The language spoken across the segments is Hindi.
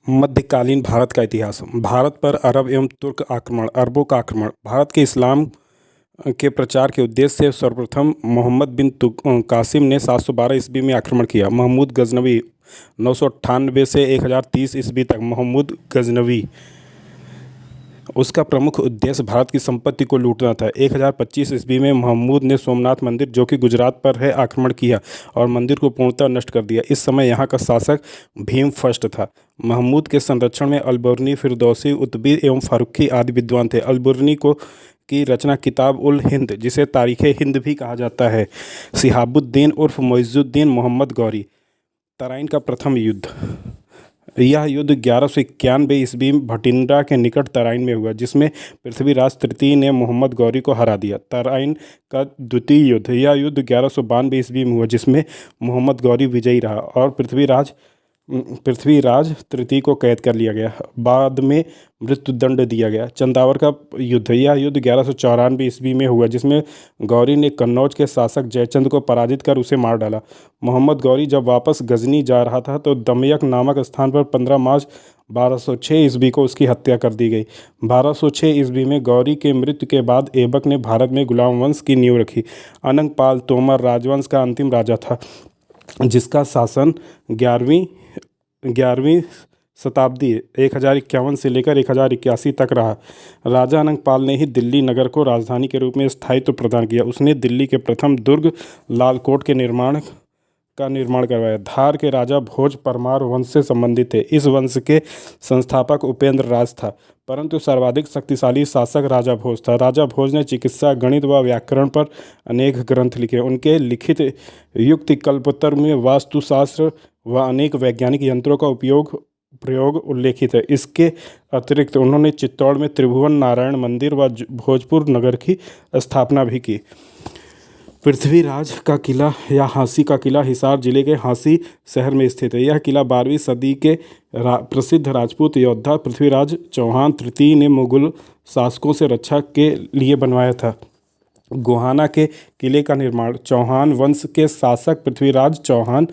मध्यकालीन भारत का इतिहास। भारत पर अरब एवं तुर्क आक्रमण। अरबों का आक्रमण। भारत के इस्लाम के प्रचार के उद्देश्य से सर्वप्रथम मोहम्मद बिन कासिम ने 712 ईस्वी में आक्रमण किया। महमूद गजनवी 998 से 1030 ईस्वी तक। महमूद गजनवी, उसका प्रमुख उद्देश्य भारत की संपत्ति को लूटना था। 1025 ईस्वी में महमूद ने सोमनाथ मंदिर, जो कि गुजरात पर है, आक्रमण किया और मंदिर को पूर्णतः नष्ट कर दिया। इस समय यहाँ का शासक भीम फर्स्ट था। महमूद के संरक्षण में अलबर्नी, फिरदौसी, उतबी एवं फारूकी आदि विद्वान थे। अलबर्नी को की रचना किताब उल हिंद, जिसे तारीख़ हिंद भी कहा जाता है। शिहाबुद्दीन उर्फ मोइजुद्दीन मोहम्मद गौरी। तराइन का प्रथम युद्ध। यह युद्ध 1191 ईस्वी में भटिंडा के निकट तराइन में हुआ, जिसमें पृथ्वीराज तृतीय ने मोहम्मद गौरी को हरा दिया। तराइन का द्वितीय युद्ध। यह युद्ध 1192 ईस्वी में हुआ, जिसमें मोहम्मद गौरी विजयी रहा और पृथ्वीराज तृतीय को कैद कर लिया गया। बाद में मृत्युदंड दिया गया। चंदावर का युद्ध। यह युद्ध 1194 ईस्वी में हुआ, जिसमें गौरी ने कन्नौज के शासक जयचंद को पराजित कर उसे मार डाला। मोहम्मद गौरी जब वापस गजनी जा रहा था तो दमयक नामक स्थान पर 15 मार्च 1206 ईस्वी को उसकी हत्या कर दी गई। 1206 ईस्वी में गौरी के मृत्यु के बाद ऐबक ने भारत में गुलाम वंश की नींव रखी। अनंग पाल तोमर राजवंश का अंतिम राजा था, जिसका शासन 11वीं शताब्दी 1051 से लेकर 1081 तक रहा। राजा अनंगपाल ने ही दिल्ली नगर को राजधानी के रूप में स्थायित्व प्रदान किया। उसने दिल्ली के प्रथम दुर्ग लालकोट के निर्माण करवाया। धार के राजा भोज परमार वंश से संबंधित थे। इस वंश के संस्थापक उपेंद्र राज था, परंतु सर्वाधिक शक्तिशाली शासक राजा भोज था। राजा भोज ने चिकित्सा, गणित व व्याकरण पर अनेक ग्रंथ लिखे। उनके लिखित युक्तिकल्पोत्तर में वास्तुशास्त्र व अनेक वैज्ञानिक यंत्रों का प्रयोग उल्लेखित है। इसके अतिरिक्त उन्होंने चित्तौड़ में त्रिभुवन नारायण मंदिर व भोजपुर नगर की स्थापना भी की। पृथ्वीराज का किला या हांसी का किला हिसार जिले के हांसी शहर में स्थित है। यह किला 12वीं सदी के प्रसिद्ध राजपूत योद्धा पृथ्वीराज चौहान तृतीय ने मुगल शासकों से रक्षा के लिए बनवाया था। गोहाना के किले का निर्माण चौहान वंश के शासक पृथ्वीराज चौहान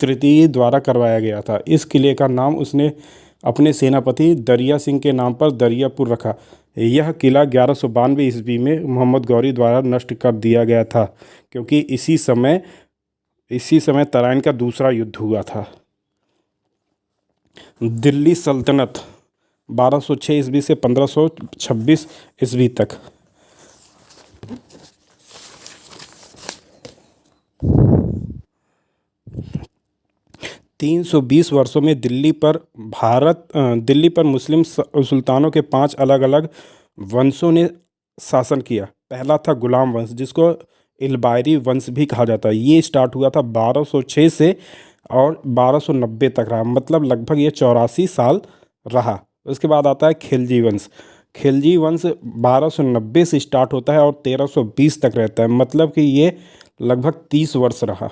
तृतीय द्वारा करवाया गया था। इस किले का नाम उसने अपने सेनापति दरिया सिंह के नाम पर दरियापुर रखा। यह किला 1192 ईस्वी में मोहम्मद गौरी द्वारा नष्ट कर दिया गया था, क्योंकि इसी समय तराइन का दूसरा युद्ध हुआ था। दिल्ली सल्तनत 1206 ईस्वी से 1526 ईस्वी तक। 320 वर्षों में दिल्ली पर मुस्लिम सुल्तानों के 5 अलग अलग वंशों ने शासन किया। पहला था गुलाम वंश, जिसको इलबायरी वंश भी कहा जाता है। ये स्टार्ट हुआ था 1206 से और 1290 तक रहा, मतलब लगभग ये 84 साल रहा। उसके बाद आता है खिलजी वंश। खिलजी वंश 1290 से स्टार्ट होता है और 1320 तक रहता है, मतलब कि ये लगभग 30 वर्ष रहा।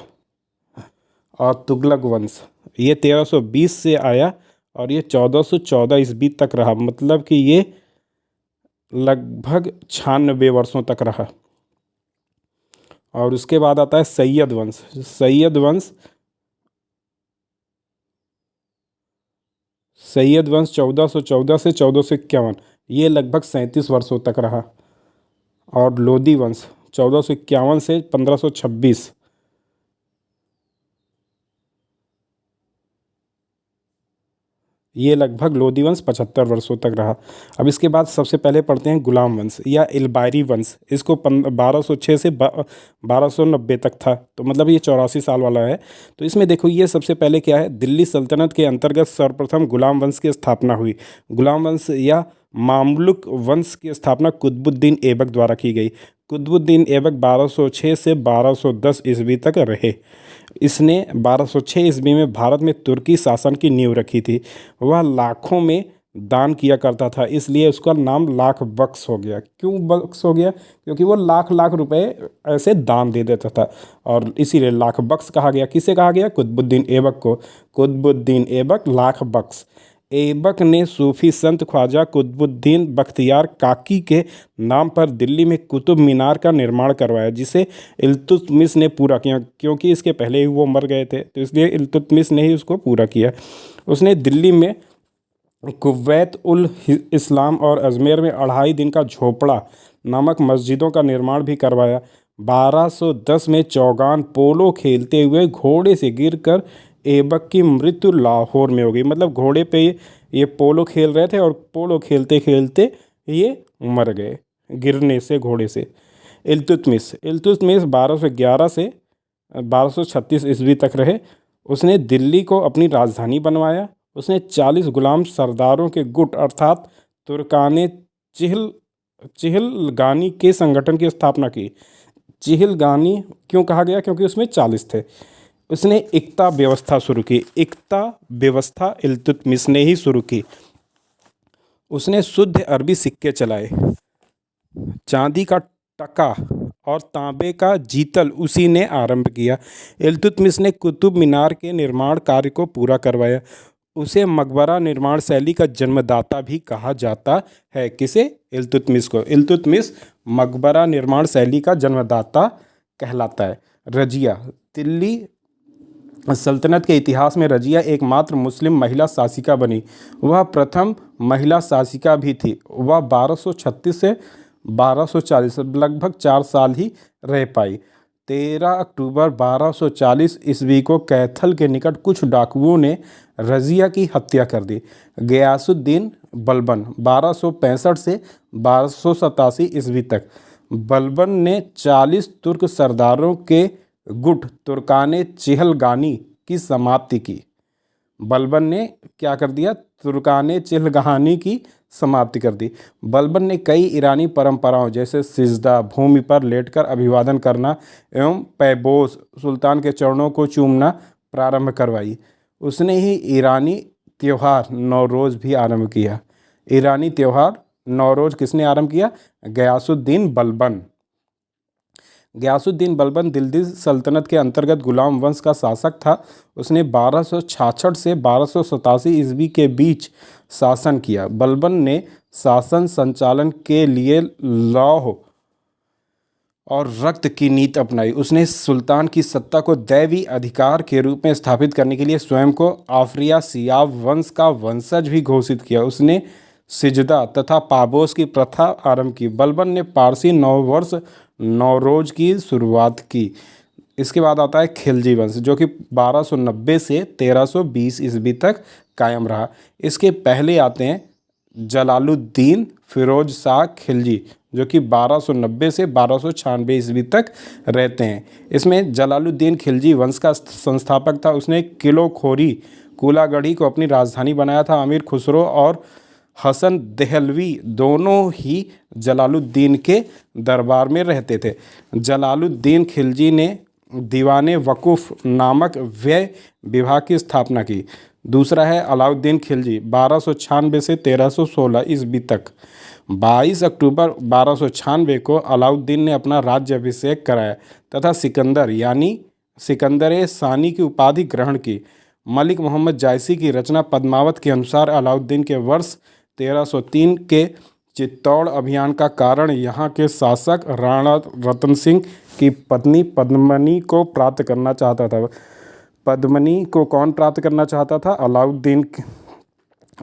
और तुगलक वंश, ये 1320 से आया और ये 1414 ईस्वी तक रहा, मतलब कि ये लगभग 96 वर्षों तक रहा। और उसके बाद आता है सैयद वंश। सैयद वंश 1414 से 1451, ये लगभग 37 वर्षों तक रहा। और लोदी वंश 1451 से 1526, ये लगभग लोदी वंश 75 वर्षों तक रहा। अब इसके बाद सबसे पहले पढ़ते हैं गुलाम वंश या इलबायरी वंश। इसको 1206 से 1290 तक था, तो मतलब ये 84 साल वाला है। तो इसमें देखो, ये सबसे पहले क्या है, दिल्ली सल्तनत के अंतर्गत सर्वप्रथम गुलाम वंश की स्थापना हुई। गुलाम वंश या मामलुक वंश की स्थापना कुतुबुद्दीन ऐबक द्वारा की गई। कुतुबुद्दीन ऐबक 1206 से 1210 ईस्वी तक रहे। इसने 1206 ईस्वी में भारत में तुर्की शासन की नींव रखी थी। वह लाखों में दान किया करता था, इसलिए उसका नाम लाख बख्श हो गया। क्यों बख्श हो गया? क्योंकि वो लाख लाख रुपए ऐसे दान दे देता था, और इसीलिए लाख बख्श कहा गया। किसे कहा गया? कुतुबुद्दीन ऐबक को। कुतुबुद्दीन ऐबक लाख बख्श। ऐबक ने सूफी संत ख्वाजा कुतुबुद्दीन बख्तियार काकी के नाम पर दिल्ली में कुतुब मीनार का निर्माण करवाया, जिसे इल्तुतमिश ने पूरा किया। क्योंकि इसके पहले ही वो मर गए थे, तो इसलिए इल्तुतमिश ने ही उसको पूरा किया। उसने दिल्ली में कुव्वैत उल इस्लाम और अजमेर में 2.5 दिन का झोपड़ा नामक मस्जिदों का निर्माण भी करवाया। 1210 में चौगान पोलो खेलते हुए घोड़े से गिरकर ऐबक की मृत्यु लाहौर में हो गई। मतलब घोड़े पे ये पोलो खेल रहे थे और पोलो खेलते खेलते ये मर गए गिरने से घोड़े से। इल्तुतमिश 1211 से 1236 ईस्वी तक रहे। उसने दिल्ली को अपनी राजधानी बनवाया। उसने 40 गुलाम सरदारों के गुट अर्थात तुर्काने चिहलगानी के संगठन की स्थापना की। चिहलगानी क्यों कहा गया? क्योंकि उसमें 40 थे। उसने इक्ता व्यवस्था शुरू की। इक्ता व्यवस्था इल्तुतमिश ने ही शुरू की। उसने शुद्ध अरबी सिक्के चलाए। चांदी का टका और तांबे का जीतल उसी ने आरंभ किया। इल्तुतमिश ने कुतुब मीनार के निर्माण कार्य को पूरा करवाया। उसे मकबरा निर्माण शैली का जन्मदाता भी कहा जाता है। किसे? इल्तुतमिश को। इल्तुतमिश मकबरा निर्माण शैली का जन्मदाता कहलाता है। रजिया दिल्ली सल्तनत के इतिहास में रजिया एकमात्र मुस्लिम महिला शासिका बनी। वह प्रथम महिला शासिका भी थी। वह 1236 से 1240 लगभग 4 साल ही रह पाई। 13 अक्टूबर 1240 ईस्वी को कैथल के निकट कुछ डाकुओं ने रजिया की हत्या कर दी। गयासुद्दीन बलबन 1265 से 1287 ईस्वी तक। बलबन ने 40 तुर्क सरदारों के गुट तुर्काने चिहलगानी की समाप्ति की। बलबन ने क्या कर दिया? तुर्काने चिहलगानी की समाप्ति कर दी। बलबन ने कई ईरानी परंपराओं जैसे सिजदा, भूमि पर लेटकर अभिवादन करना एवं पैबोस सुल्तान के चरणों को चूमना प्रारंभ करवाई। उसने ही ईरानी त्यौहार नौरोज़ भी आरंभ किया। ईरानी त्यौहार नौरोज़ किसने आरंभ किया? गयासुद्दीन बलबन। गयासुद्दीन बलबन दिल्ली सल्तनत के अंतर्गत गुलाम वंश का शासक था। उसने 1266 से 1287 ईस्वी के बीच शासन किया। बलबन ने शासन संचालन के लिए लौह और रक्त की नीति अपनाई। उसने सुल्तान की सत्ता को दैवी अधिकार के रूप में स्थापित करने के लिए स्वयं को आफरिया सियाव वंश का वंशज भी घोषित किया। उसने सिजदा तथा पाबोस की प्रथा आरंभ की। बलबन ने पारसी नववर्ष नौरोज की शुरुआत की। इसके बाद आता है खिलजी वंश, जो कि 1290 से 1320 ईस्वी तक कायम रहा। इसके पहले आते हैं जलालुद्दीन फिरोज शाह खिलजी, जो कि 1290 से 1296 ईस्वी तक रहते हैं। इसमें जलालुद्दीन खिलजी वंश का संस्थापक था। उसने किलोखोरी कूलागढ़ी को अपनी राजधानी बनाया था। अमीर खुसरो और हसन देहलवी दोनों ही जलालुद्दीन के दरबार में रहते थे। जलालुद्दीन खिलजी ने दीवाने वकूफ़ नामक व्यय विभाग की स्थापना की। दूसरा है अलाउद्दीन खिलजी 1296 से 1316 ईस्वी तक। 22 अक्टूबर 1296 को अलाउद्दीन ने अपना राज्याभिषेक कराया तथा सिकंदर यानी सिकंदर सानी की उपाधि ग्रहण की। मलिक मोहम्मद जायसी की रचना पद्मावत के अनुसार अलाउद्दीन के वर्ष 1303 के चित्तौड़ अभियान का कारण यहाँ के शासक राणा रतन सिंह की पत्नी पद्मनी को प्राप्त करना चाहता था। पद्मनी को कौन प्राप्त करना चाहता था?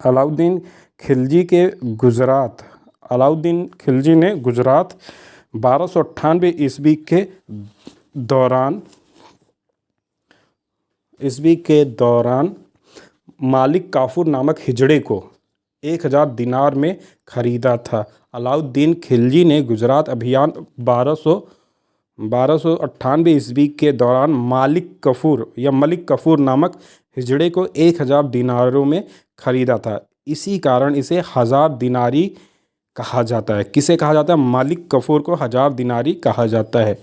अलाउद्दीन खिलजी के गुजरात। अलाउद्दीन खिलजी ने गुजरात 1298 ईस्वी के दौरान मालिक काफूर नामक हिजड़े को 1000 दिनार में खरीदा था। अलाउद्दीन खिलजी ने गुजरात अभियान 1298 ईस्वी के दौरान मलिक कफूर नामक हिजड़े को 1000 दिनारों में खरीदा था। इसी कारण इसे 1000 दिनारी कहा जाता है। किसे कहा जाता है? मलिक कफूर को 1000 दिनारी कहा जाता है।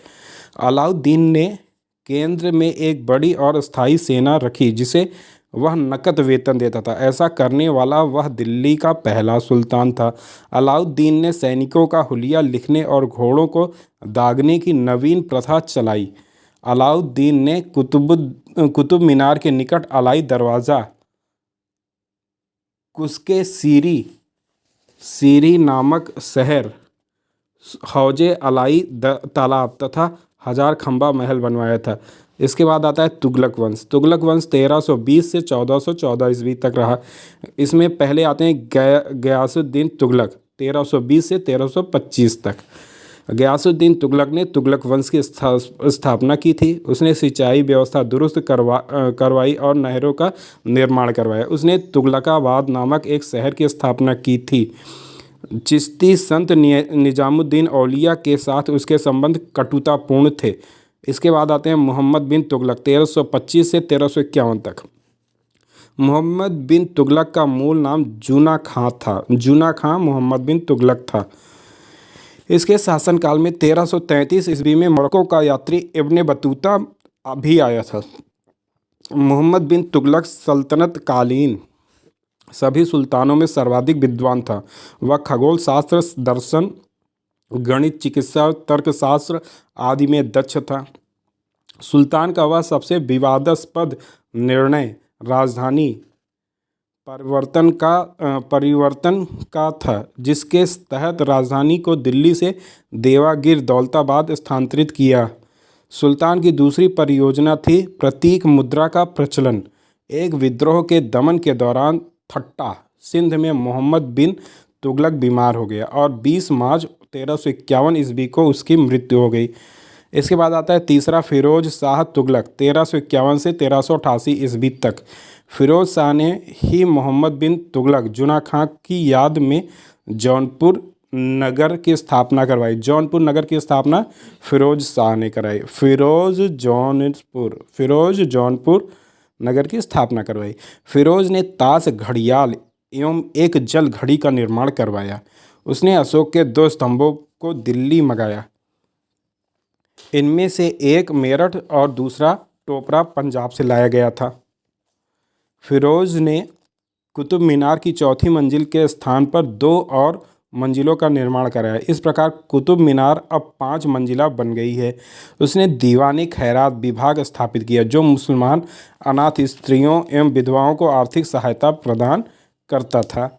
अलाउद्दीन ने केंद्र में एक बड़ी और स्थायी सेना रखी जिसे वह नकद वेतन देता था। ऐसा करने वाला वह दिल्ली का पहला सुल्तान था। अलाउद्दीन ने सैनिकों का हुलिया लिखने और घोड़ों को दागने की नवीन प्रथा चलाई। अलाउद्दीन ने कुतुब मीनार के निकट अलाई दरवाज़ा कुसके सीरी नामक शहर, हौजे अलाई तालाब तथा हजार खंबा महल बनवाया था। इसके बाद आता है तुगलक वंश। तुगलक वंश 1320 से 1414 ईस्वी तक रहा। इसमें पहले आते हैं गयासुद्दीन तुगलक 1320 से 1325 तक। गयासुद्दीन तुगलक ने तुगलक वंश की स्थापना की थी। उसने सिंचाई व्यवस्था दुरुस्त करवाई और नहरों का निर्माण करवाया। उसने तुगलकाबाद नामक एक शहर की स्थापना की थी। चिश्ती संत निजामुद्दीन औलिया के साथ उसके संबंध कटुतापूर्ण थे। इसके बाद आते हैं मोहम्मद बिन तुगलक 1325 से 1351 तक। मोहम्मद बिन तुगलक का मूल नाम जूना खां था। जूना खां मोहम्मद बिन तुगलक था। इसके शासनकाल में 1333 ईस्वी में मोरक्को का यात्री इब्ने बतूता भी आया था। मोहम्मद बिन तुगलक सल्तनत कालीन सभी सुल्तानों में सर्वाधिक विद्वान था। वह खगोल शास्त्र, दर्शन, गणित, चिकित्सा, तर्कशास्त्र आदि में दक्ष था। सुल्तान का वह सबसे विवादास्पद निर्णय राजधानी परिवर्तन का था, जिसके तहत राजधानी को दिल्ली से देवागिर दौलताबाद स्थानांतरित किया। सुल्तान की दूसरी परियोजना थी प्रतीक मुद्रा का प्रचलन। एक विद्रोह के दमन के दौरान ठट्टा सिंध में मोहम्मद बिन तुगलक बीमार हो गया और 20 मार्च 1351 ईस्वी को उसकी मृत्यु हो गई। इसके बाद आता है तीसरा फिरोज शाह तुगलक 1351 से 1388 ईस्वी तक। फिरोज शाह ने ही मोहम्मद बिन तुगलक जुना खां की याद में जौनपुर नगर की स्थापना करवाई। जौनपुर नगर की स्थापना फिरोज शाह ने कराई। फिरोज जौनपुर नगर की स्थापना करवाई। फिरोज ने ताश, घड़ियाल एवं एक जल घड़ी का निर्माण करवाया। उसने अशोक के 2 स्तंभों को दिल्ली मंगाया। इनमें से एक मेरठ और दूसरा टोपरा पंजाब से लाया गया था। फिरोज ने कुतुब मीनार की चौथी मंजिल के स्थान पर 2 और मंजिलों का निर्माण कराया। इस प्रकार कुतुब मीनार अब 5 मंजिला बन गई है। उसने दीवाने खैरात विभाग स्थापित किया, जो मुसलमान अनाथ स्त्रियों एवं विधवाओं को आर्थिक सहायता प्रदान करता था।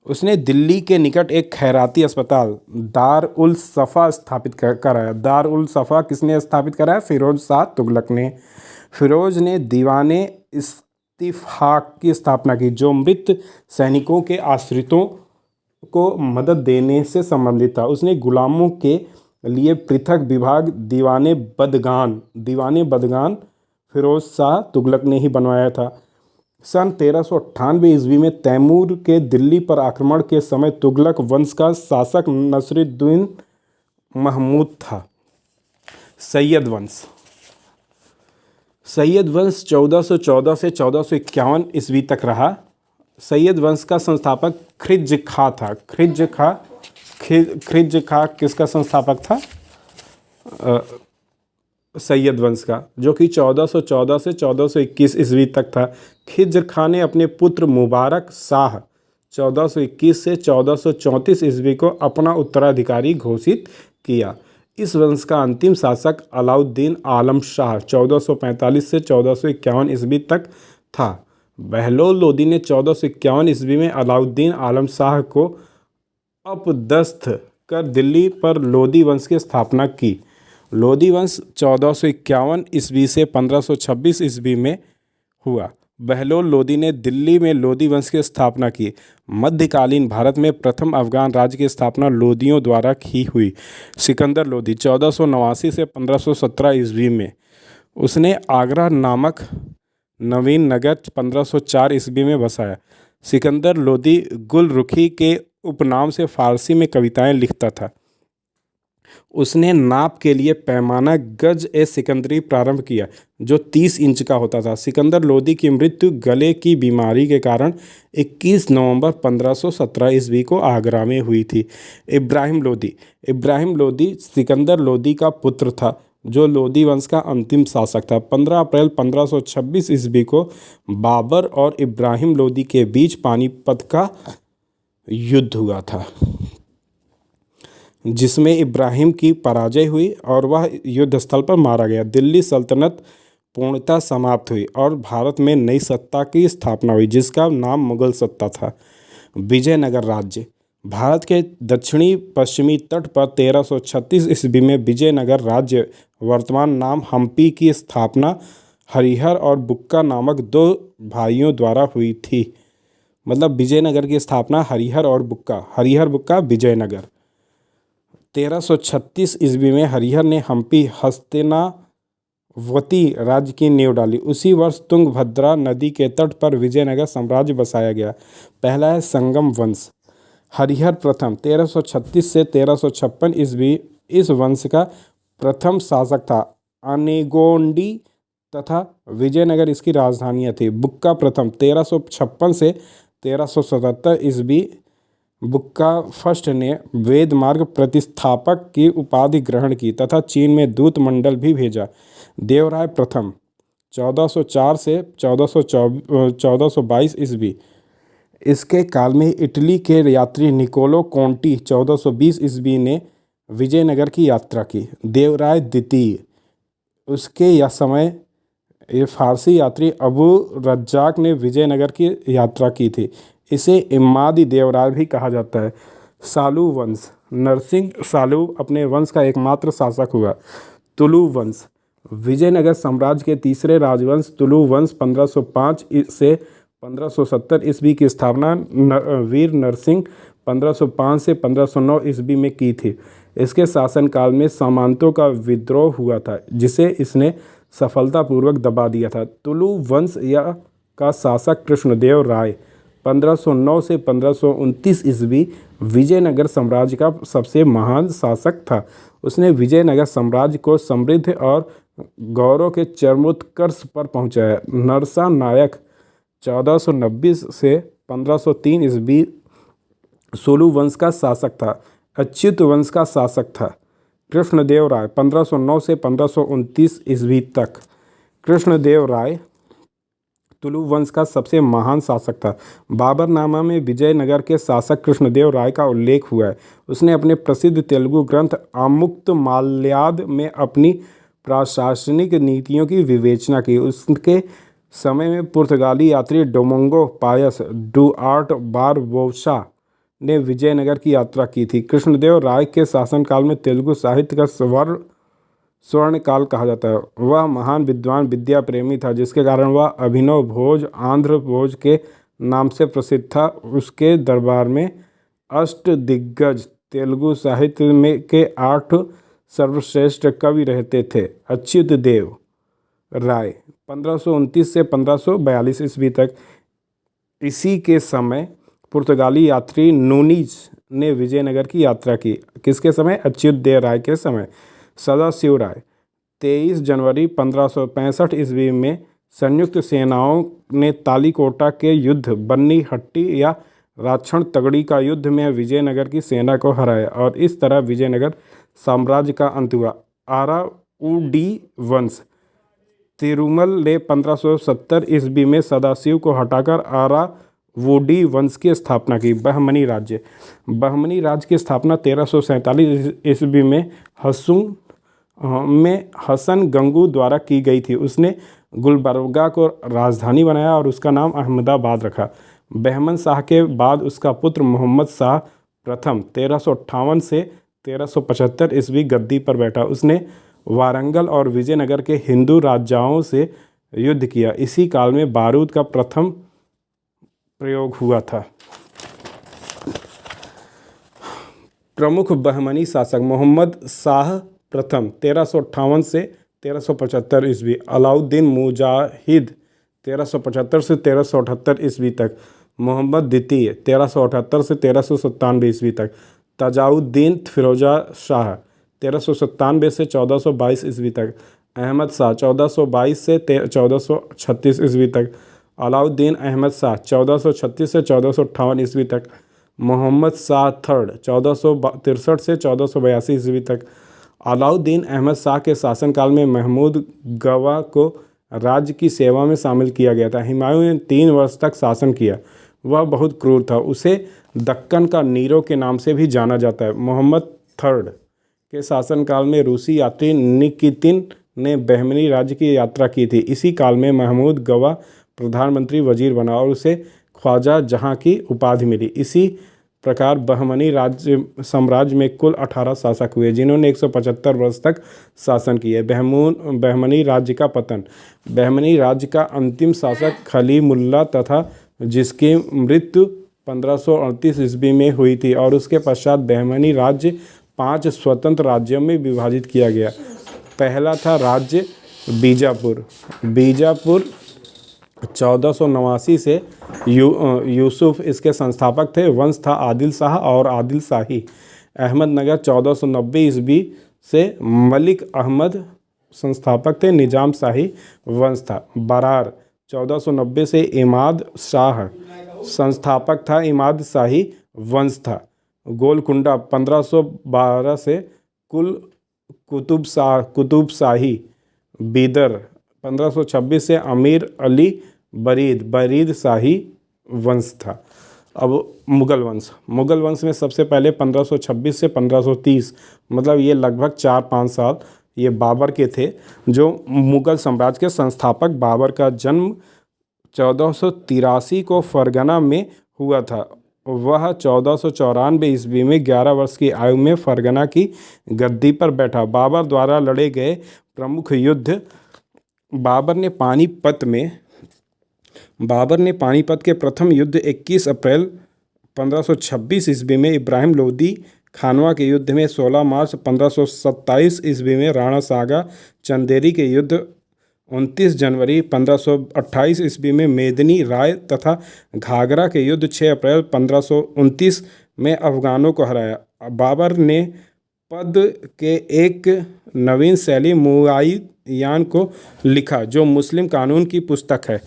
उसने दिल्ली के निकट एक खैराती अस्पताल दार उल सफ़ा स्थापित कराया। दार उल सफ़ा किसने स्थापित कराया? फिरोज शाह तुगलक ने। फिरोज ने दीवाने इस्तिफ़ाक की स्थापना की, जो मृत सैनिकों के आश्रितों को मदद देने से संबंधित था। उसने गुलामों के लिए पृथक विभाग दीवाने बदगान फिरोज शाह तुगलक ने ही बनवाया था। सन 1398 ईस्वी में तैमूर के दिल्ली पर आक्रमण के समय तुगलक वंश का शासक नसरुद्दीन महमूद था। सैयद वंश 1414 से 1451 ईस्वी तक रहा। सैयद वंश का संस्थापक खिज्र खां था। खिज्र खां किसका संस्थापक था? सैयद वंश का, जो कि 1414 से 1421 ईस्वी तक था। खिज्र खां ने अपने पुत्र मुबारक शाह 1421 से 1434 ईस्वी को अपना उत्तराधिकारी घोषित किया। इस वंश का अंतिम शासक अलाउद्दीन आलम शाह 1445 से 1451 ईस्वी तक था। बहलोल लोदी ने 1451 ईस्वी में अलाउद्दीन आलम शाह को अपदस्थ कर दिल्ली पर लोदी वंश की स्थापना की। लोदी वंश 1451 ईस्वी से 1526 ईस्वी में हुआ। बहलोल लोदी ने दिल्ली में लोदी वंश की स्थापना की। मध्यकालीन भारत में प्रथम अफगान राज्य की स्थापना लोदियों द्वारा ही हुई। सिकंदर लोदी 1489 से 1517 ईस्वी में। उसने आगरा नामक नवीन नगर 1504 ईस्वी में बसाया। सिकंदर लोदी गुलरुखी के उपनाम से फारसी में कविताएं लिखता था। उसने नाप के लिए पैमाना गज ए सिकंदरी प्रारंभ किया, जो 30 इंच का होता था। सिकंदर लोदी की मृत्यु गले की बीमारी के कारण 21 नवंबर 1517 ईस्वी को आगरा में हुई थी। इब्राहिम लोदी सिकंदर लोदी का पुत्र था, जो लोदी वंश का अंतिम शासक था। 15 अप्रैल 1526 ईस्वी को बाबर और इब्राहिम लोदी के बीच पानीपत का युद्ध हुआ था, जिसमें इब्राहिम की पराजय हुई और वह युद्ध स्थल पर मारा गया। दिल्ली सल्तनत पूर्णतः समाप्त हुई और भारत में नई सत्ता की स्थापना हुई जिसका नाम मुगल सत्ता था। विजयनगर राज्य भारत के दक्षिणी पश्चिमी तट पर 1336 ईस्वी में विजयनगर राज्य वर्तमान नाम हम्पी की स्थापना हरिहर और बुक्का नामक दो भाइयों द्वारा हुई थी। मतलब विजयनगर की स्थापना हरिहर बुक्का विजयनगर। 1336 ईस्वी में हरिहर ने हम्पी हस्तिनावती राज्य की नींव डाली। उसी वर्ष तुंगभद्रा नदी के तट पर विजयनगर साम्राज्य बसाया गया। पहला है संगम वंश। हरिहर प्रथम 1336 से 1356 ईस्वी इस वंश का प्रथम शासक था। अनेगोंडी तथा विजयनगर इसकी राजधानियाँ थी। बुक्का प्रथम 1356 से 1377 ईस्वी बुक्का फर्स्ट ने वेद मार्ग प्रतिस्थापक की उपाधि ग्रहण की तथा चीन में दूत मंडल भी भेजा। देवराय प्रथम 1404 से 1422 ईस्वी इसके काल में इटली के यात्री निकोलो कोंटी 1420 ईस्वी ने विजयनगर की यात्रा की। देवराय द्वितीय उसके यह समय ये फारसी यात्री अबू रज्जाक ने विजयनगर की यात्रा की थी। इसे इमादी देवराय भी कहा जाता है। सालू वंश नरसिंह सालू अपने वंश का एकमात्र शासक हुआ। तुलु वंश विजयनगर साम्राज्य के तीसरे राजवंश तुलु वंश 1505 से 1570 ईस्वी की स्थापना वीर नरसिंह 1505 से 1509 ईस्वी में की थी। इसके शासनकाल में सामंतों का विद्रोह हुआ था जिसे इसने सफलतापूर्वक दबा दिया था। तुलु वंश का शासक कृष्णदेव राय 1509 से 1529 ईस्वी विजयनगर साम्राज्य का सबसे महान शासक था। उसने विजयनगर साम्राज्य को समृद्ध और गौरव के चरमोत्कर्ष पर पहुंचाया। नरसा नायक 1490 से 1503 ईस्वी सोलू वंश का शासक था। अच्युत वंश का शासक था। कृष्णदेव राय 1509 से 1529 ईस्वी तक। कृष्णदेव राय तुलु वंश का सबसे महान शासक था। बाबरनामा में विजयनगर के शासक कृष्णदेव राय का उल्लेख हुआ है। उसने अपने प्रसिद्ध तेलुगु ग्रंथ आमुक्तमाल्याद में अपनी प्रशासनिक नीतियों की विवेचना की। उसके समय में पुर्तगाली यात्री डोमिंगो पायस डुआर्ट बारबोसा ने विजयनगर की यात्रा की थी। कृष्णदेव राय के शासनकाल में तेलुगु साहित्य का स्वर्ण काल कहा जाता है। वह महान विद्वान विद्या प्रेमी था जिसके कारण वह अभिनव भोज आंध्र भोज के नाम से प्रसिद्ध था। उसके दरबार में अष्टदिग्गज तेलुगु साहित्य में के 8 सर्वश्रेष्ठ कवि रहते थे। अच्युत देव राय 1529 से 1542 ईस्वी तक। इसी के समय पुर्तगाली यात्री नूनीज ने विजयनगर की यात्रा की। किसके समय? अच्युत देव राय के समय। सदाशिव राय 23 जनवरी 1565 ईस्वी में संयुक्त सेनाओं ने तालीकोटा के युद्ध बन्नी हट्टी या राक्षण तगड़ी का युद्ध में विजयनगर की सेना को हराया और इस तरह विजयनगर साम्राज्य का अंत हुआ। आरावुडी वंश तिरुमल ने 1570 ईस्वी में सदाशिव को हटाकर आरावुडी वंश की स्थापना की। बहमनी राज्य की स्थापना 1347 ईस्वी में हसन गंगू द्वारा की गई थी। उसने गुलबर्गा को राजधानी बनाया और उसका नाम अहमदाबाद रखा। बहमन शाह के बाद उसका पुत्र मोहम्मद शाह प्रथम 1358 से 1375 ईस्वी गद्दी पर बैठा। उसने वारंगल और विजयनगर के हिंदू राजाओं से युद्ध किया। इसी काल में बारूद का प्रथम प्रयोग हुआ था। प्रमुख बहमनी शासक मोहम्मद शाह प्रथम 1358 से 1375 ईस्वी। अलाउद्दीन मुजाहिद 1375 से 1378 ईस्वी तक। मोहम्मद द्वितीय 1378 से 1397 ईस्वी तक। ताजाउद्दीन फिरोजा शाह 1397 से 1422 ईस्वी तक। अहमद शाह 1422 से 1436 ईस्वी तक। अलाउद्दीन अहमद शाह 1436 से 1458 ईस्वी तक। मोहम्मद शाह थर्ड 1463 से 1482 ईस्वी तक। अलाउद्दीन अहमद शाह के शासनकाल में महमूद गवा को राज्य की सेवा में शामिल किया गया था। हुमायूं ने 3 वर्ष तक शासन किया। वह बहुत क्रूर था। उसे दक्कन का नीरो के नाम से भी जाना जाता है। मोहम्मद थर्ड के शासनकाल में रूसी यात्री निकितिन ने बहमनी राज्य की यात्रा की थी। इसी काल में महमूद गवा प्रधानमंत्री वजीर बना और उसे ख्वाजा जहाँ की उपाधि मिली। इसी प्रकार बहमनी राज्य साम्राज्य में कुल 18 शासक हुए जिन्होंने 175 वर्ष तक शासन किए। बहमनी राज्य का पतन। बहमनी राज्य का अंतिम शासक खलीमुल्ला तथा जिसकी मृत्यु 1538 ईस्वी में हुई थी और उसके पश्चात बहमनी राज्य 5 स्वतंत्र राज्यों में विभाजित किया गया। पहला था राज्य बीजापुर। बीजापुर 1489 से यूसुफ इसके संस्थापक थे। वंश था आदिल शाह और आदिल शाही। अहमदनगर 1490 ईस्वी से मलिक अहमद संस्थापक थे। निजाम शाही वंश था। बरार 1490 से इमाद शाह संस्थापक था। इमाद शाही वंश था। गोलकुंडा 1512 से कुतुब शाही। बीदर 1526 से अमीर अली बरीद शाही वंश था। अब मुगल वंश में सबसे पहले 1526 से 1530 मतलब ये लगभग 4-5 साल ये बाबर के थे। जो मुगल साम्राज्य के संस्थापक बाबर का जन्म 1483 को फरगना में हुआ था। वह 1494 ईस्वी में 11 वर्ष की आयु में फरगना की गद्दी पर बैठा। बाबर द्वारा लड़े गए प्रमुख युद्ध। बाबर ने पानीपत के प्रथम युद्ध 21 अप्रैल 1526 ईस्वी में इब्राहिम लोदी खानवा के युद्ध में 16 मार्च 1527 ईस्वी में राणा सागा चंदेरी के युद्ध 29 जनवरी 1528 ईस्वी में मेदिनी राय तथा घाघरा के युद्ध 6 अप्रैल 1529 में अफगानों को हराया। बाबर ने पद के एक नवीन शैली मुआय्यान को लिखा जो मुस्लिम कानून की पुस्तक है।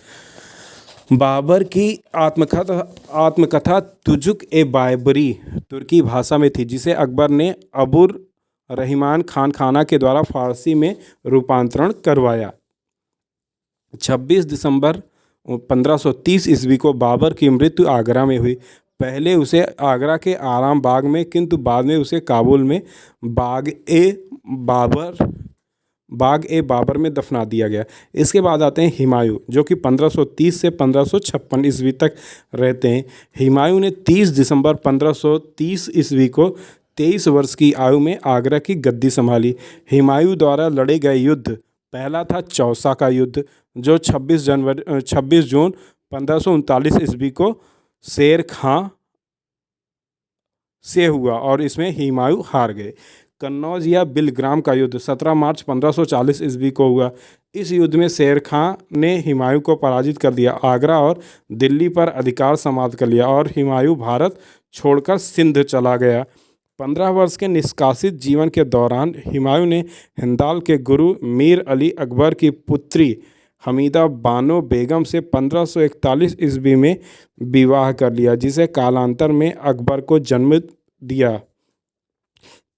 बाबर की आत्मकथा तुजुक ए बाबरी तुर्की भाषा में थी जिसे अकबर ने अबुर रहमान खान खाना के द्वारा फारसी में रूपांतरण करवाया। 26 दिसंबर 1530 ईस्वी को बाबर की मृत्यु आगरा में हुई। पहले उसे आगरा के आराम बाग में किंतु बाद में उसे काबुल में बाग ए बाबर में दफना दिया गया। इसके बाद आते हैं हुमायूं जो कि 1530 से 1556 ईस्वी तक रहते हैं। हुमायूं ने 30 दिसंबर 1530 ईस्वी को 23 वर्ष की आयु में आगरा की गद्दी संभाली। हुमायूं द्वारा लड़े गए युद्ध। पहला था चौसा का युद्ध जो 26 जून 1539 ईस्वी को शेर खां से हुआ और इसमें हुमायूं हार गए। कन्नौज या बिलग्राम का युद्ध 17 मार्च 1540 ईस्वी को हुआ। इस युद्ध में शेर खां ने हुमायूं को पराजित कर दिया, आगरा और दिल्ली पर अधिकार समाप्त कर लिया और हुमायूं भारत छोड़कर सिंध चला गया। 15 वर्ष के निष्कासित जीवन के दौरान हुमायूं ने हिंदाल के गुरु मीर अली अकबर की पुत्री हमीदा बानो बेगम से 1541 ईस्वी में विवाह कर लिया जिसे कालांतर में अकबर को जन्म दिया।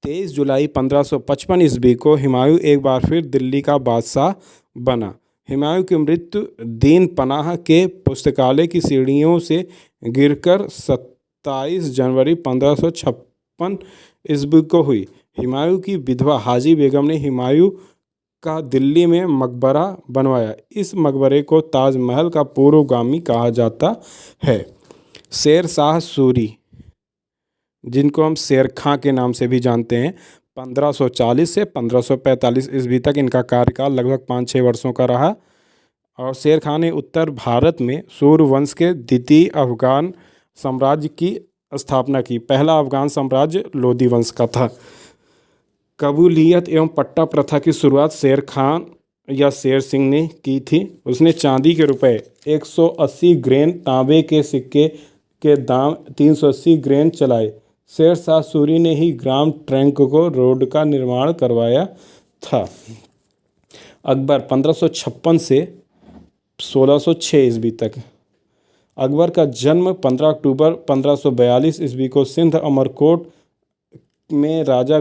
23 जुलाई 1555 ईस्वी को हुमायूं एक बार फिर दिल्ली का बादशाह बना। हुमायूं की मृत्यु दीन पनाह के पुस्तकालय की सीढ़ियों से गिरकर 27 जनवरी 1556 ईस्वी को हुई। हुमायूं की विधवा हाजी बेगम ने हुमायूं का दिल्ली में मकबरा बनवाया। इस मकबरे को ताजमहल का पूर्वगामी कहा जाता है। शेर शाह सूरी जिनको हम शेर खां के नाम से भी जानते हैं 1540 से 1545 ईस्वी तक इनका कार्यकाल लगभग 5-6 वर्षों का रहा और शेर खां ने उत्तर भारत में सूर्यवंश के द्वितीय अफगान साम्राज्य की स्थापना की। पहला अफगान साम्राज्य लोदी वंश का था। कबूलियत एवं पट्टा प्रथा की शुरुआत शेर खान या शेर सिंह ने की थी। उसने चांदी के रुपए 180 ग्रेन, तांबे के सिक्के के दाम 380 ग्रेन चलाए। शेर शाह सूरी ने ही ग्राम ट्रंक को रोड का निर्माण करवाया था। अकबर 1556 से 1606 ईस्वी तक। अकबर का जन्म 15 अक्टूबर 1542 ईस्वी को सिंध अमरकोट में राजा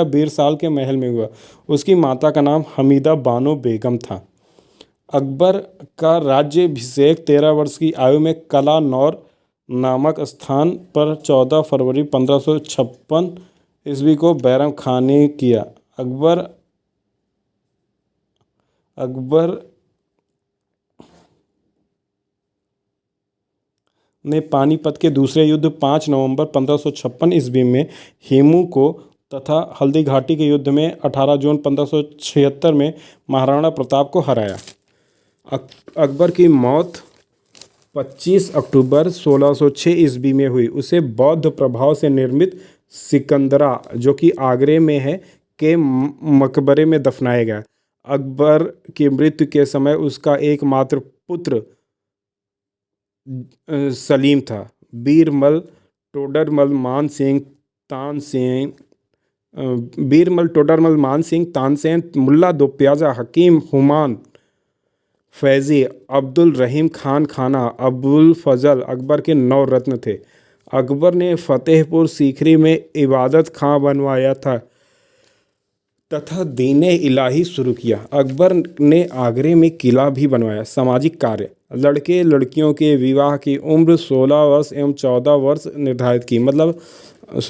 बीर साल के महल में हुआ। उसकी माता का नाम हमीदा बानो बेगम था। अकबर का राज्याभिषेक 13 वर्ष की आयु में कला नौर नामक स्थान पर 14 फरवरी 1556 ईस्वी को बैरम खान ने किया। अकबर अकबर ने पानीपत के दूसरे युद्ध 5 नवंबर 1556 ईस्वी में हेमू को तथा हल्दी घाटी के युद्ध में 18 जून 1576 में महाराणा प्रताप को हराया। अकबर की मौत 25 अक्टूबर 1606 ईस्वी में हुई। उसे बौद्ध प्रभाव से निर्मित सिकंदरा, जो कि आगरे में है, के मकबरे में दफनाया गया। अकबर की मृत्यु के समय उसका एकमात्र पुत्र सलीम था। बीरमल टोडरमल मानसिंह तानसेन बीरमल टोडरमल मानसिंह तानसेन, मुल्ला दो प्याजा, हकीम हुमान फैज़ी, अब्दुल रहीम खान खाना, अबुल फजल अकबर के 9 रत्न थे। अकबर ने फतेहपुर सीकरी में इबादत खां बनवाया था तथा दीन इलाही शुरू किया। अकबर ने आगरे में किला भी बनवाया। सामाजिक कार्य, लड़के लड़कियों के विवाह की उम्र 16 वर्ष एवं 14 वर्ष निर्धारित की। मतलब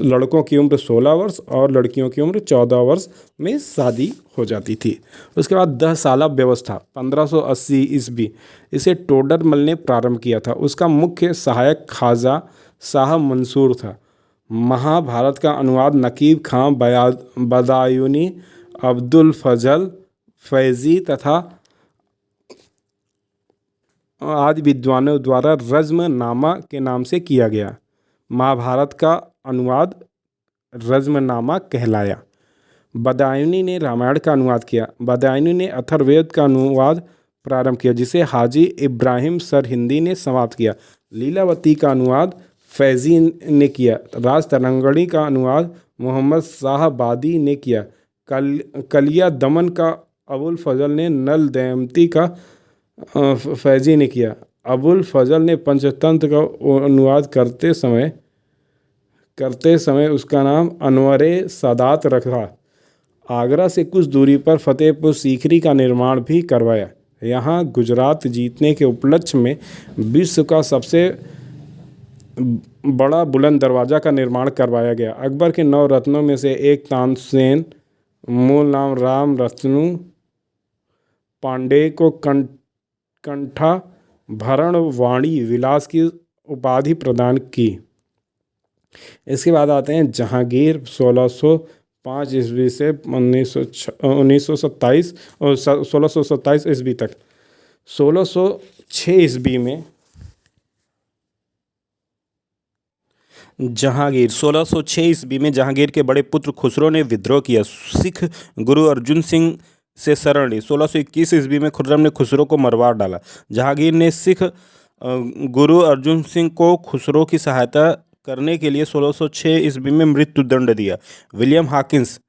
लड़कों की उम्र 16 वर्ष और लड़कियों की उम्र 14 वर्ष में शादी हो जाती थी। उसके बाद 10 साला व्यवस्था 1580 ईस्वी, इसे टोडरमल ने प्रारंभ किया था। उसका मुख्य सहायक ख्वाजा शाह मंसूर था। महाभारत का अनुवाद नकीब खां बदायूनी, अब्दुल फजल फैज़ी तथा आदि विद्वानों द्वारा रज़्मनामा के नाम से किया गया। महाभारत का अनुवाद रज़्मनामा कहलाया। बदायूनी ने रामायण का अनुवाद किया। बदायूनी ने अथर्ववेद का अनुवाद प्रारंभ किया, जिसे हाजी इब्राहिम सरहिंदी ने समाप्त किया। लीलावती का अनुवाद फैज़ी ने किया। राजतरंगिणी का अनुवाद मोहम्मद शाहबादी ने किया। कलिया दमन का अबुल फजल ने, नल दमयंती का फैज़ी ने किया। अबुल फजल ने पंचतंत्र का अनुवाद करते समय उसका नाम अनवरे सादात रखा। आगरा से कुछ दूरी पर फतेहपुर सीकरी का निर्माण भी करवाया। यहाँ गुजरात जीतने के उपलक्ष्य में विश्व का सबसे बड़ा बुलंद दरवाज़ा का निर्माण करवाया गया। अकबर के 9 रत्नों में से एक तानसेन, मूल नाम राम रत्नु पांडे, को कंठा भरण वाणी विलास की उपाधि प्रदान की। इसके बाद आते हैं जहांगीर। 1605 ईस्वी से 1627 ईस्वी तक। 1606 ईस्वी में जहांगीर 1606 ईस्वी में जहांगीर के बड़े पुत्र खुसरो ने विद्रोह किया। सिख गुरु अर्जुन सिंह से शरण ली। 1621 ईस्वी में खुर्रम ने खुसरो को मरवा डाला। जहांगीर ने सिख गुरु अर्जुन सिंह को खुसरो की सहायता करने के लिए 1606 ईस्वी में मृत्यु दंड दिया। William Hawkins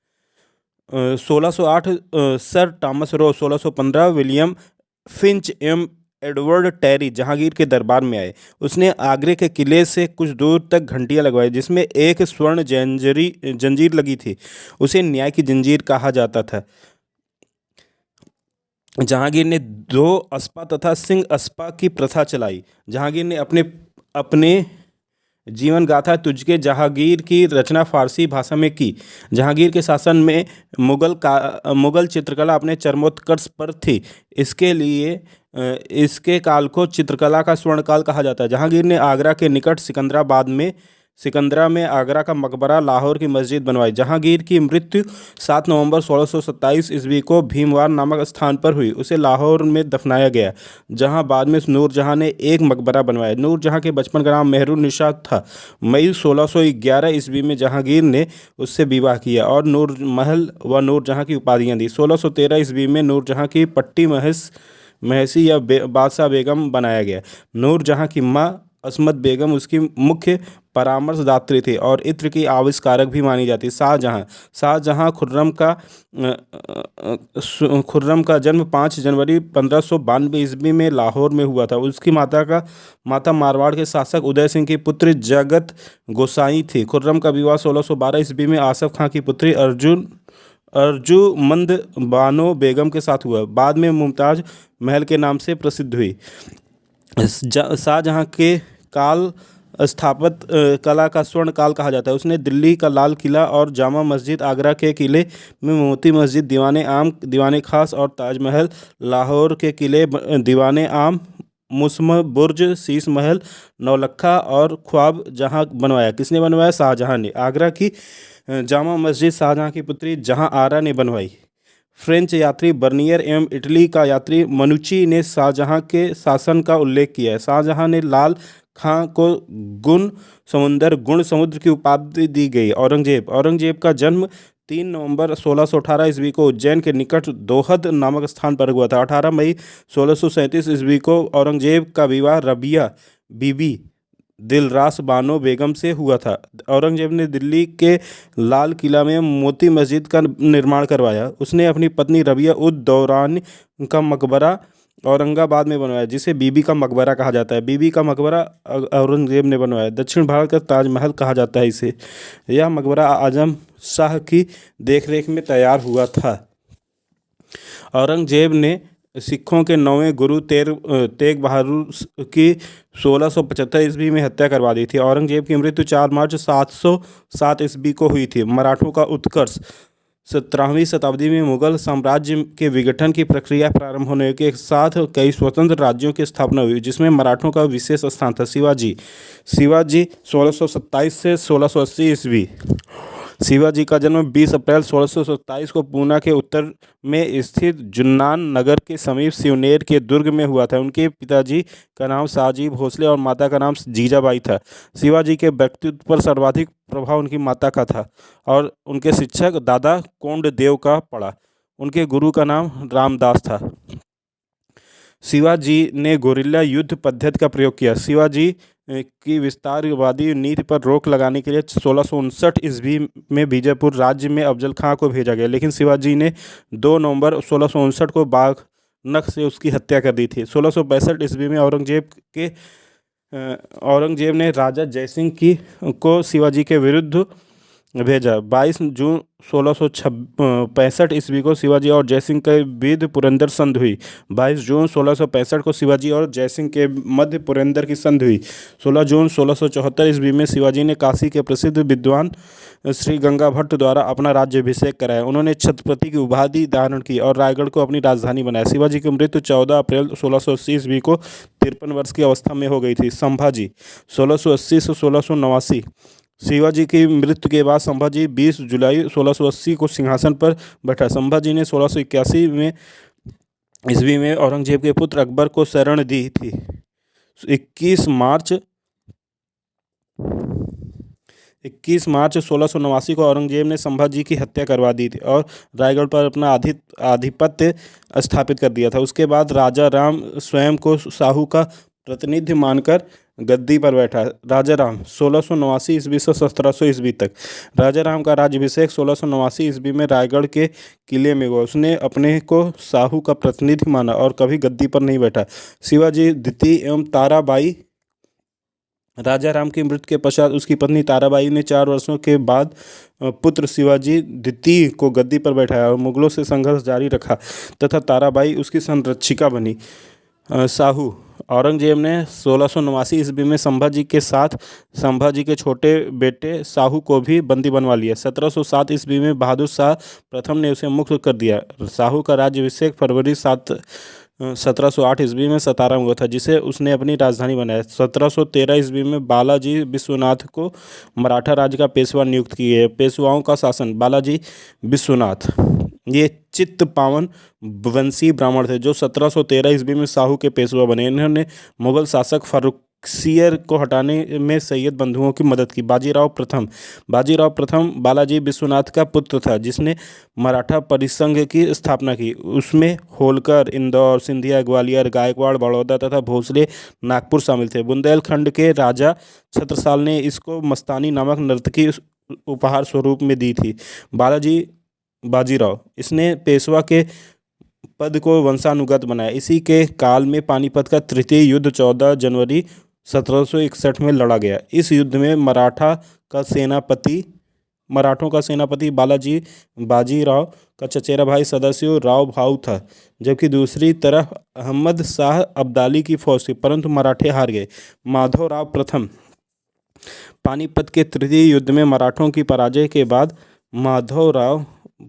1608, sir Thomas Roe 1615, William Finch एवं एडवर्ड टेरी जहांगीर के दरबार में आए। उसने आगरे के किले से कुछ दूर तक घंटियां लगवाई, जिसमें एक स्वर्ण जंजीर लगी थी। उसे न्याय की जंजीर कहा जाता था। जहांगीर ने 2 अस्पा तथा सिंह अस्पा की प्रथा चलाई। जहांगीर ने अपने जीवन गाथा तुझके जहांगीर की रचना फारसी भाषा में की। जहांगीर के शासन में मुगल चित्रकला अपने चरमोत्कर्ष पर थी। इसके काल को चित्रकला का स्वर्णकाल कहा जाता है। जहांगीर ने आगरा के निकट सिकंदरा में आगरा का मकबरा, लाहौर की मस्जिद बनवाई। जहांगीर की मृत्यु 7 नवंबर 1627 ईस्वी को भीमवार नामक स्थान पर हुई। उसे लाहौर में दफनाया गया, जहां बाद में नूरजहां ने एक मकबरा बनवाया। नूरजहां के बचपन का नाम मेहरुन्निसा था। मई 1611 ईस्वी में जहांगीर ने उससे विवाह किया और नूर महल व नूरजहां की उपाधियां दी। 1613 ईस्वी में नूरजहां की पट्टी महसी या बादशाह बेगम बनाया गया। नूरजहां की माँ असमत बेगम उसकी मुख्य परामर्शदात्री थी और इत्र की आविष्कारक भी मानी जाती। शाहजहां खुर्रम का जन्म 5 जनवरी 1592 ईस्वी में लाहौर में हुआ था। उसकी माता मारवाड़ के शासक उदय सिंह की पुत्री जगत गोसाई थी। खुर्रम का विवाह 1612 ईस्वी में आसफ खां की पुत्री अर्जुमंद बानो बेगम के साथ हुआ। बाद में मुमताज़ महल के नाम से प्रसिद्ध हुई। शाहजहां के काल स्थापत कला का स्वर्ण काल कहा जाता है। उसने दिल्ली का लाल किला और जामा मस्जिद, आगरा के किले में मोती मस्जिद, दीवाने आम, दीवाने खास और ताजमहल, लाहौर के किले दीवाने आम, मुसम्म बुर्ज, शीश महल, नौलखा और ख्वाब जहां बनवाया। किसने बनवाया? शाहजहां ने। आगरा की जामा मस्जिद शाहजहां की पुत्री जहां आरा ने बनवाई। फ्रेंच यात्री बर्नियर एवं इटली का यात्री मनुची ने शाहजहां के शासन का उल्लेख किया है। शाहजहां ने लाल खां को गुण समुद्र की उपाधि दी गई। औरंगजेब का जन्म 3 नवंबर 1618 ईस्वी को उज्जैन के निकट दोहद नामक स्थान पर हुआ था। 18 मई 1637 ईस्वी को औरंगजेब का विवाह रबिया बीबी दिलरास बानो बेगम से हुआ था। औरंगजेब ने दिल्ली के लाल किला में मोती मस्जिद का निर्माण करवाया। उसने अपनी पत्नी रबिया उद दौरान का मकबरा औरंगाबाद में बनवाया, जिसे बीबी का मकबरा कहा जाता है। बीबी का मकबरा औरंगजेब ने बनवाया। दक्षिण भारत का ताजमहल कहा जाता है इसे। यह मकबरा आजम शाह की देखरेख में तैयार हुआ था। औरंगजेब ने सिखों के 9वें गुरु तेग बहादुर की 1675 ईस्वी में हत्या करवा दी थी। औरंगजेब की मृत्यु 4 मार्च 707 ईस्वी को हुई थी। मराठों का उत्कर्ष। 17वीं शताब्दी में मुगल साम्राज्य के विघटन की प्रक्रिया प्रारंभ होने के साथ कई स्वतंत्र राज्यों की स्थापना हुई, जिसमें मराठों का विशेष स्थान था। शिवाजी 1627 से 1680 ईस्वी। शिवाजी का जन्म 20 अप्रैल 1627 को पूना के उत्तर में स्थित जुन्नान नगर के समीप सिवनेर के दुर्ग में हुआ था। उनके पिताजी का नाम शाहजी भोसले और माता का नाम जीजाबाई था। शिवाजी के व्यक्तित्व पर सर्वाधिक प्रभाव उनकी माता का था और उनके शिक्षक दादा कोंडदेव का पड़ा। उनके गुरु का नाम रामदास था। शिवाजी ने गुरिल्ला युद्ध पद्धति का प्रयोग किया। शिवाजी की विस्तारवादी नीति पर रोक लगाने के लिए 1659 ईस्वी में बीजापुर राज्य में अफजल खां को भेजा गया, लेकिन शिवाजी ने 2 नवंबर 1659 को बागनख से उसकी हत्या कर दी थी। 1665 ईस्वी में औरंगजेब ने राजा जयसिंह को शिवाजी के विरुद्ध भेजा। 22 जून 1665 ईस्वी को शिवाजी और जयसिंह के बीच पुरंदर संधि हुई। 22 जून 1665 को शिवाजी और जयसिंह के मध्य पुरंदर की संधि हुई। 16 जून 1674 ईस्वी में शिवाजी ने काशी के प्रसिद्ध विद्वान श्री गंगा भट्ट द्वारा अपना राज्याभिषेक कराया। उन्होंने छत्रपति की उपाधि धारण की और रायगढ़ को अपनी राजधानी बनाया। शिवाजी की मृत्यु 14 अप्रैल 1680 ईस्वी को 53 वर्ष की अवस्था में हो गई थी। संभाजी 1680 से 1689। शिवाजी की मृत्यु के बाद संभाजी 20 जुलाई 1680 को सिंहासन पर बैठा। संभाजी ने 1681 ईस्वी में औरंगजेब के पुत्र अकबर को शरण दी थी। 21 मार्च 1689 को औरंगजेब ने संभाजी की हत्या करवा दी थी और रायगढ़ पर अपना आधिपत्य स्थापित कर दिया था। उसके बाद राजा राम स्वयं को शाहू का प्रतिनिधि मानकर गद्दी पर बैठा। राजा राम 1689 ईस्वी से 1700 ईस्वी तक। राजा राम का राज्याभिषेक 1689 ईस्वी में रायगढ़ के किले में हुआ। उसने अपने को शाहू का प्रतिनिधि माना और कभी गद्दी पर नहीं बैठा। शिवाजी द्वितीय एवं ताराबाई। राजा राम की मृत्यु के पश्चात उसकी पत्नी ताराबाई ने 4 वर्षों के बाद पुत्र शिवाजी द्वितीय को गद्दी पर बैठाया और मुगलों से संघर्ष जारी रखा तथा ताराबाई उसकी संरक्षिका बनी। शाहू औरंगजेब ने 1689 ईस्वी में संभाजी के साथ संभाजी के छोटे बेटे शाहू को भी बंदी बनवा लिया। 1707 ईस्वी में बहादुर शाह प्रथम ने उसे मुक्त कर दिया। शाहू का राज्याभिषेक फरवरी 1708 ईस्वी में सतारा में हुआ था, जिसे उसने अपनी राजधानी बनाया। 1713 ईस्वी में बालाजी विश्वनाथ को मराठा राज्य का पेशवा नियुक्त किए। पेशवाओं का शासन। बालाजी विश्वनाथ ये चित्त पावन वंशी ब्राह्मण थे जो 1713 ईस्वी में शाहू के पेशवा बने। इन्होंने मुगल शासक फर्रुखसियर को हटाने में सैयद बंधुओं की मदद की। बाजीराव प्रथम बालाजी विश्वनाथ का पुत्र था, जिसने मराठा परिसंघ की स्थापना की। उसमें होलकर, इंदौर, सिंधिया, ग्वालियर, गायकवाड़, बड़ौदा तथा भोसले, नागपुर शामिल थे। बुंदेलखंड के राजा छत्रसाल ने इसको मस्तानी नामक नर्तकी उपहार स्वरूप में दी थी। बाजीराव इसने पेशवा के पद को वंशानुगत बनाया। इसी के काल में पानीपत का तृतीय युद्ध 14 जनवरी 1761 में लड़ा गया। इस युद्ध में मराठों का सेनापति बाजीराव का चचेरा भाई सदाशिव राव भाऊ था, जबकि दूसरी तरफ अहमद शाह अब्दाली की फौज थी, परंतु मराठे हार गए। माधवराव प्रथम पानीपत के तृतीय युद्ध में मराठों की पराजय के बाद माधवराव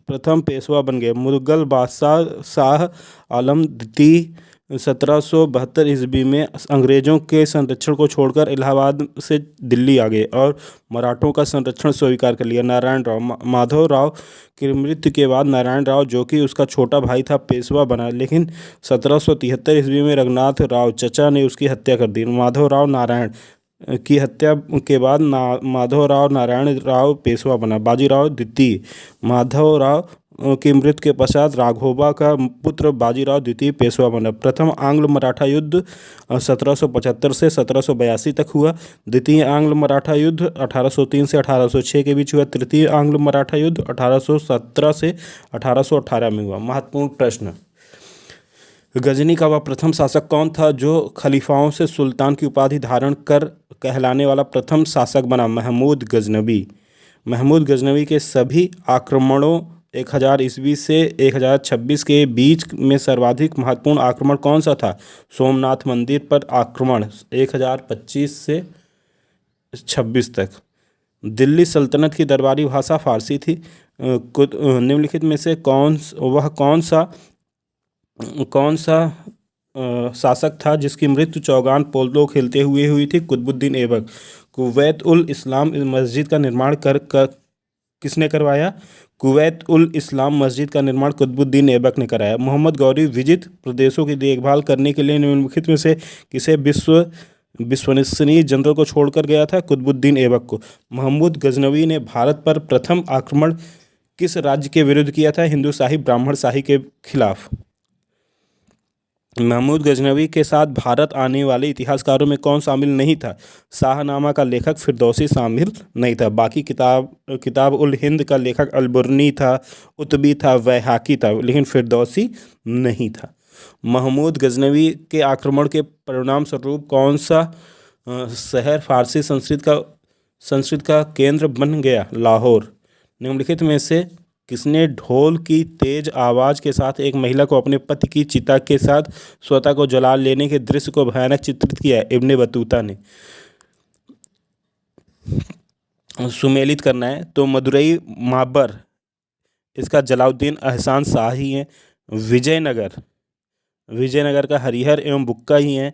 प्रथम पेशवा बन गए। मुगल बादशाह शाह आलम द्वितीय 1772 ईस्वी में अंग्रेजों के संरक्षण को छोड़कर इलाहाबाद से दिल्ली आ गए और मराठों का संरक्षण स्वीकार कर लिया। नारायण राव माधवराव की मृत्यु के बाद नारायण राव, जो कि उसका छोटा भाई था, पेशवा बना, लेकिन 1773 ईस्वी में रघुनाथ राव चचा ने उसकी हत्या कर दी। माधवराव नारायण की हत्या के बाद माधवराव नारायण राव पेशवा बना। बाजीराव द्वितीय माधवराव की मृत्यु के पश्चात राघोबा का पुत्र बाजीराव द्वितीय पेशवा बना। प्रथम आंग्ल मराठा युद्ध 1775 से 1782 तक हुआ। द्वितीय आंग्ल मराठा युद्ध 1803 से 1806 के बीच हुआ। तृतीय आंग्ल मराठा युद्ध 1817 से 1818 में हुआ। महत्वपूर्ण प्रश्न, गजनी का वह प्रथम शासक कौन था जो खलीफाओं से सुल्तान की उपाधि धारण कर कहलाने वाला प्रथम शासक बना? महमूद गजनवी। महमूद गजनवी के सभी आक्रमणों 1000 ईस्वी से 1026 के बीच में सर्वाधिक महत्वपूर्ण आक्रमण कौन सा था? सोमनाथ मंदिर पर आक्रमण 1025 से 26 तक। दिल्ली सल्तनत की दरबारी भाषा फारसी थी। निम्नलिखित में से कौन सा शासक था जिसकी मृत्यु चौगान पोलो खेलते हुए हुई थी? कुतुबुद्दीन ऐबक। कुवैत उल इस्लाम मस्जिद का निर्माण किसने करवाया? कुवैत उल इस्लाम मस्जिद का निर्माण कुतुबुद्दीन ऐबक ने कराया। मोहम्मद गौरी विजित प्रदेशों की देखभाल करने के लिए निम्नलिखित में से किसे विश्वसनीय जनरल को छोड़कर गया था? कुतुबुद्दीन ऐबक को। महमूद गजनवी ने भारत पर प्रथम आक्रमण किस राज्य के विरुद्ध किया था? हिंदू शाही ब्राह्मण शाही के खिलाफ। महमूद गजनवी के साथ भारत आने वाले इतिहासकारों में कौन शामिल नहीं था? शाहनामा का लेखक फिरदौसी शामिल नहीं था। बाकी किताब उल हिंद का लेखक अलबुर्नी था, उतबी था, वैहाकी था, लेकिन फिरदौसी नहीं था। महमूद गजनवी के आक्रमण के परिणाम स्वरूप कौन सा शहर फारसी संस्कृत का केंद्र बन गया? लाहौर। निम्नलिखित में से किसने ढोल की तेज आवाज़ के साथ एक महिला को अपने पति की चिता के साथ स्वतः को जला लेने के दृश्य को भयानक चित्रित किया है? इब्ने बतूता ने। सुमेलित करना है तो मदुरई माबर, इसका जलाउद्दीन एहसान शाह ही है। विजयनगर का हरिहर एवं बुक्का ही हैं।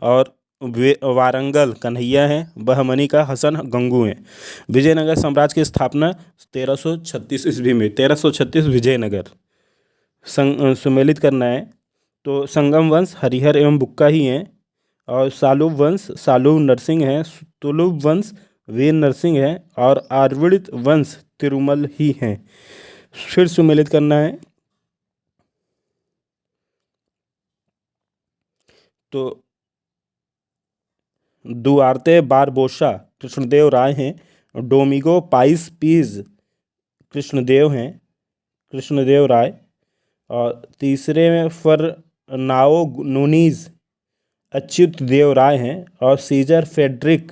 और वारंगल कन्हैया हैं। बहमनी का हसन गंगू हैं। विजयनगर साम्राज्य की स्थापना 1336 ईस्वी में। 1336 विजयनगर। सुमेलित करना है तो संगम वंश हरिहर एवं बुक्का ही हैं। और सालुब वंश सालुब नरसिंह हैं। तुलुब वंश वीर नरसिंह हैं। और आरविड़ वंश तिरुमल ही हैं। फिर सुमेलित करना है तो दुआर्ते बारबोसा कृष्णदेव राय हैं। डोमिंगो पाइस पीज कृष्णदेव राय। और तीसरे में फरनाओ नूनीज अच्युत देव राय हैं। और सीजर फेडरिक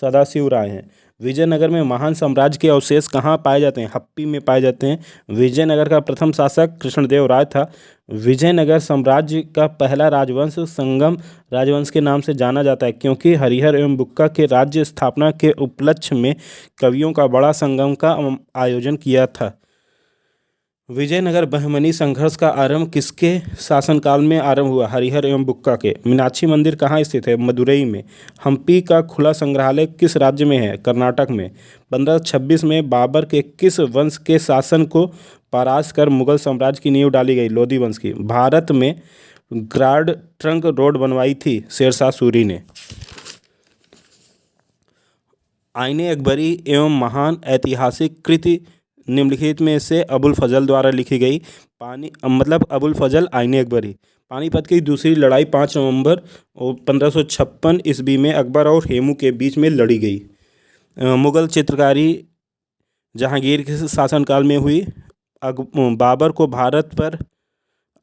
सदाशिव राय हैं। विजयनगर में महान साम्राज्य के अवशेष कहाँ पाए जाते हैं? हप्पी में पाए जाते हैं। विजयनगर का प्रथम शासक कृष्णदेव राय था। विजयनगर साम्राज्य का पहला राजवंश संगम राजवंश के नाम से जाना जाता है, क्योंकि हरिहर एवं बुक्का के राज्य स्थापना के उपलक्ष्य में कवियों का बड़ा संगम का आयोजन किया था। विजयनगर बहमनी संघर्ष का आरंभ किसके शासनकाल में आरंभ हुआ? हरिहर एवं बुक्का के। मीनाक्षी मंदिर कहाँ स्थित है? मदुरई में। हम्पी का खुला संग्रहालय किस राज्य में है? कर्नाटक में। 1526 में बाबर के किस वंश के शासन को परास्त कर मुगल साम्राज्य की नींव डाली गई? लोधी वंश की। भारत में ग्रांड ट्रंक रोड बनवाई थी शेरशाह सूरी ने। आईने अकबरी एवं महान ऐतिहासिक कृति निम्नलिखित में से अबुल फजल द्वारा लिखी गई। अबुल फजल आईने अकबरी। पानीपत की दूसरी लड़ाई 5 नवंबर 1556 ईस्वी में अकबर और हेमू के बीच में लड़ी गई। मुगल चित्रकारी जहांगीर के शासनकाल में हुई। बाबर को भारत पर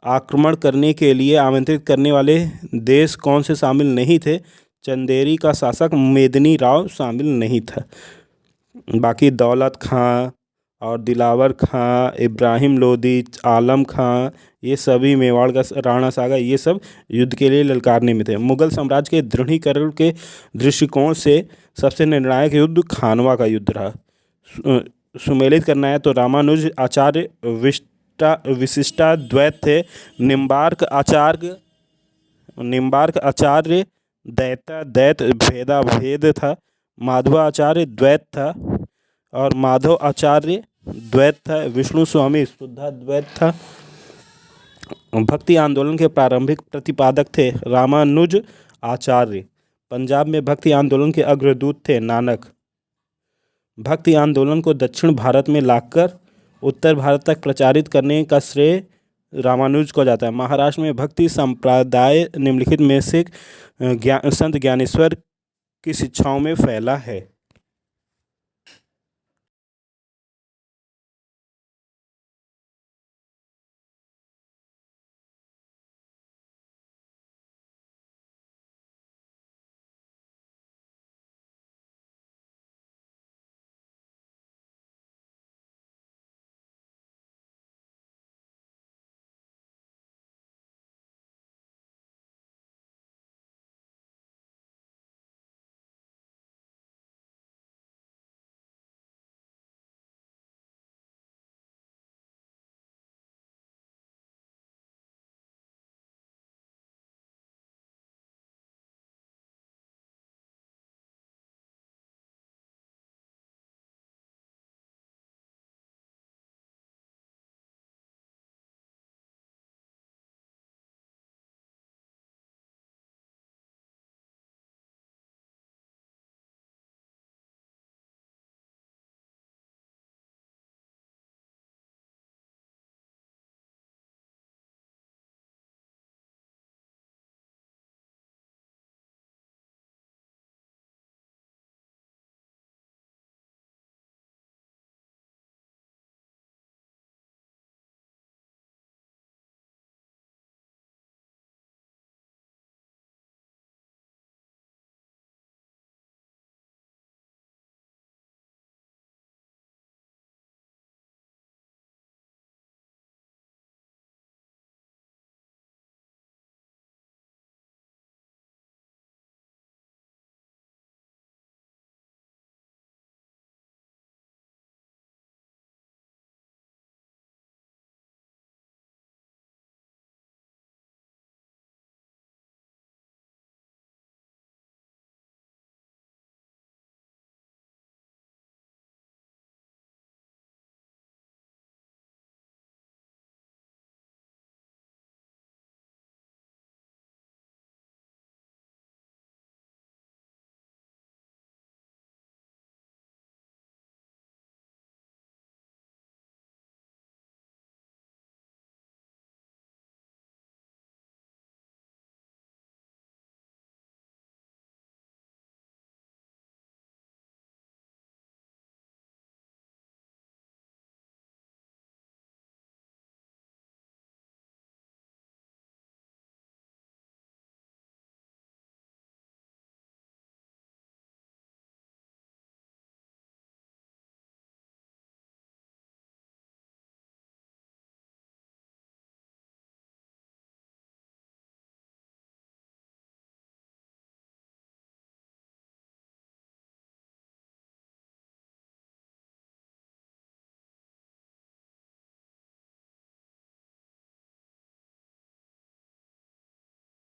आक्रमण करने के लिए आमंत्रित करने वाले देश कौन से शामिल नहीं थे? चंदेरी का शासक मेदिनी राव शामिल नहीं था। बाकी दौलत खां और दिलावर खां, इब्राहिम लोदी, आलम खां, ये सभी मेवाड़ का राणा सागा, ये सब युद्ध के लिए ललकारने में थे। मुगल साम्राज्य के दृढ़ीकरण के दृष्टिकोण से सबसे निर्णायक युद्ध खानवा का युद्ध रहा। सुमेलित करना है तो रामानुज आचार्य विशिष्टाद्वैत थे, निम्बार्क आचार्य द्वैत भेदाभेद था, माधवाचार्य द्वैत था और माधव आचार्य द्वैत था, विष्णु स्वामी शुद्धाद्वैत था। भक्ति आंदोलन के प्रारंभिक प्रतिपादक थे रामानुज आचार्य। पंजाब में भक्ति आंदोलन के अग्रदूत थे नानक। भक्ति आंदोलन को दक्षिण भारत में लाकर उत्तर भारत तक प्रचारित करने का श्रेय रामानुज को जाता है। महाराष्ट्र में भक्ति संप्रदाय निम्नलिखित में से संत ज्ञानेश्वर की शिक्षाओं में फैला है।